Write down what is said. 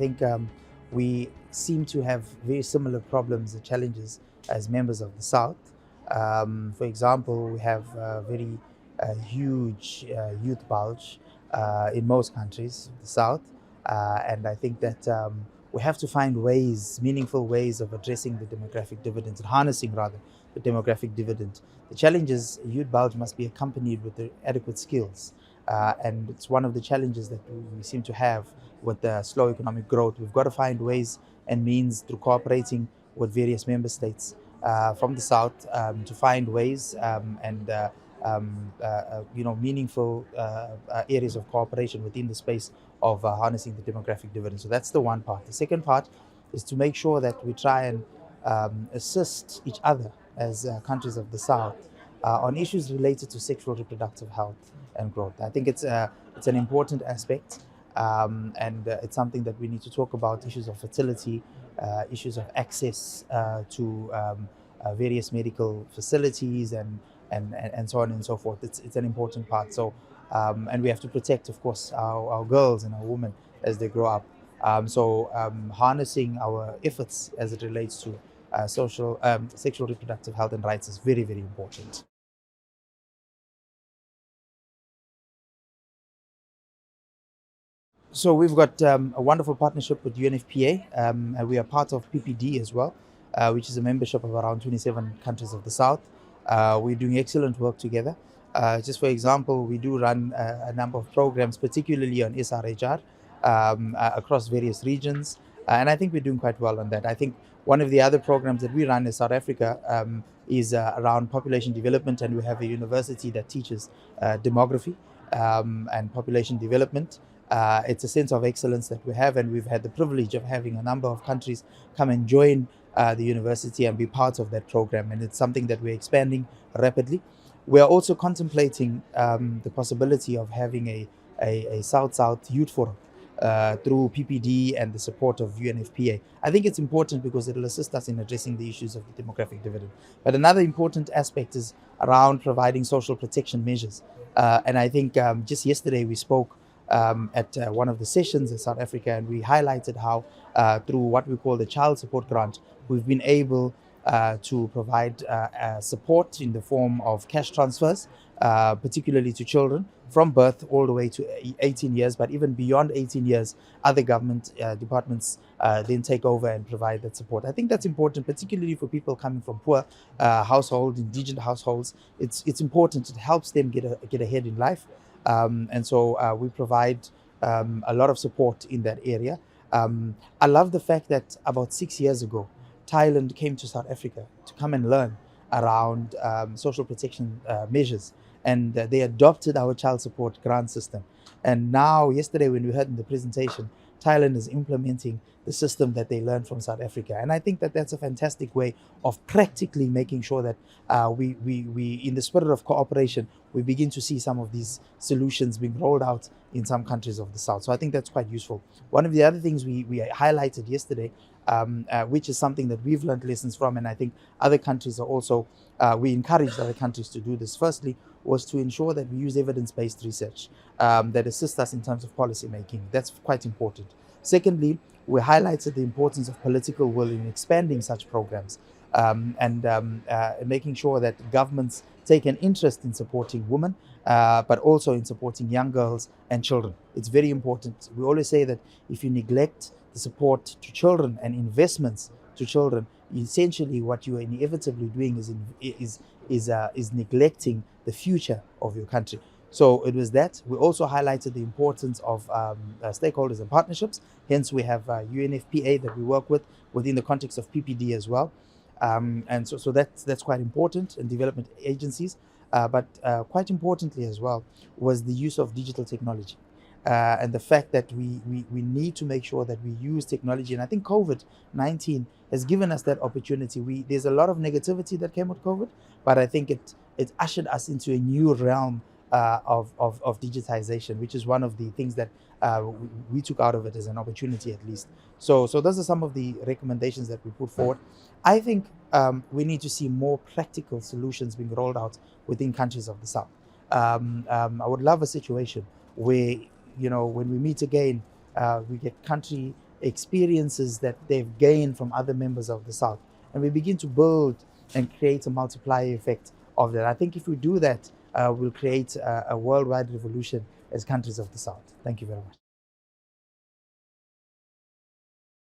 think we seem to have very similar problems and challenges as members of the South. For example, we have a very huge youth bulge in most countries of the South, and I think that we have to find ways, meaningful ways of addressing the demographic dividends, and harnessing rather the demographic dividend. The challenge is youth bulge must be accompanied with the adequate skills. And it's one of the challenges that we seem to have with the slow economic growth. We've got to find ways and means through cooperating with various member states from the South to find ways meaningful areas of cooperation within the space of harnessing the demographic dividend. So that's the one part. The second part is to make sure that we try and assist each other as countries of the South on issues related to sexual reproductive health and growth. I think it's an important aspect, and it's something that we need to talk about: issues of fertility, issues of access to various medical facilities, and so on and so forth. It's an important part. So, and we have to protect, of course, our girls and our women as they grow up. Harnessing our efforts as it relates to sexual reproductive health and rights is very, very important. So we've got a wonderful partnership with UNFPA, and we are part of PPD as well, which is a membership of around 27 countries of the South. We're doing excellent work together. Just for example, we do run a number of programs, particularly on SRHR, across various regions, and I think we're doing quite well on that. I think one of the other programs that we run in South Africa is around population development, and we have a university that teaches demography and population development. It's a sense of excellence that we have, and we've had the privilege of having a number of countries come and join the university and be part of that program, and it's something that we're expanding rapidly. We are also contemplating the possibility of having a South-South Youth Forum through PPD and the support of UNFPA. I think it's important because it will assist us in addressing the issues of the demographic dividend. But another important aspect is around providing social protection measures. And I think just yesterday we spoke at one of the sessions in South Africa, and we highlighted how through what we call the child support grant, we've been able to provide support in the form of cash transfers, particularly to children from birth all the way to 18 years, but even beyond 18 years, other government departments then take over and provide that support. I think that's important, particularly for people coming from poor households, indigent households. It's important. It helps them get ahead in life. And so we provide a lot of support in that area. I love the fact that about 6 years ago, Thailand came to South Africa to come and learn around social protection measures, and they adopted our child support grant system. And now, yesterday, when we heard in the presentation, Thailand is implementing the system that they learned from South Africa. And I think that that's a fantastic way of practically making sure that we, in the spirit of cooperation, we begin to see some of these solutions being rolled out in some countries of the South. So I think that's quite useful. One of the other things we highlighted yesterday, which is something that we've learned lessons from, and I think other countries are also, we encouraged other countries to do this. Firstly, was to ensure that we use evidence-based research that assists us in terms of policy making. That's quite important. Secondly, we highlighted the importance of political will in expanding such programs and making sure that governments take an interest in supporting women, but also in supporting young girls and children. It's very important. We always say that if you neglect the support to children and investments to children, essentially what you are inevitably doing is neglecting the future of your country. So it was that. We also highlighted the importance of stakeholders and partnerships. Hence, we have UNFPA that we work with within the context of PPD as well. And so that's quite important in development agencies. But quite importantly as well was the use of digital technology. And the fact that we need to make sure that we use technology. And I think COVID-19 has given us that opportunity. There's a lot of negativity that came with COVID, but I think it ushered us into a new realm of digitization, which is one of the things that we took out of it as an opportunity, at least. So those are some of the recommendations that we put forward. I think we need to see more practical solutions being rolled out within countries of the South. I would love a situation where, when we meet again, we get country experiences that they've gained from other members of the South, and we begin to build and create a multiplier effect of that. I think if we do that, we'll create a worldwide revolution as countries of the South. Thank you very much.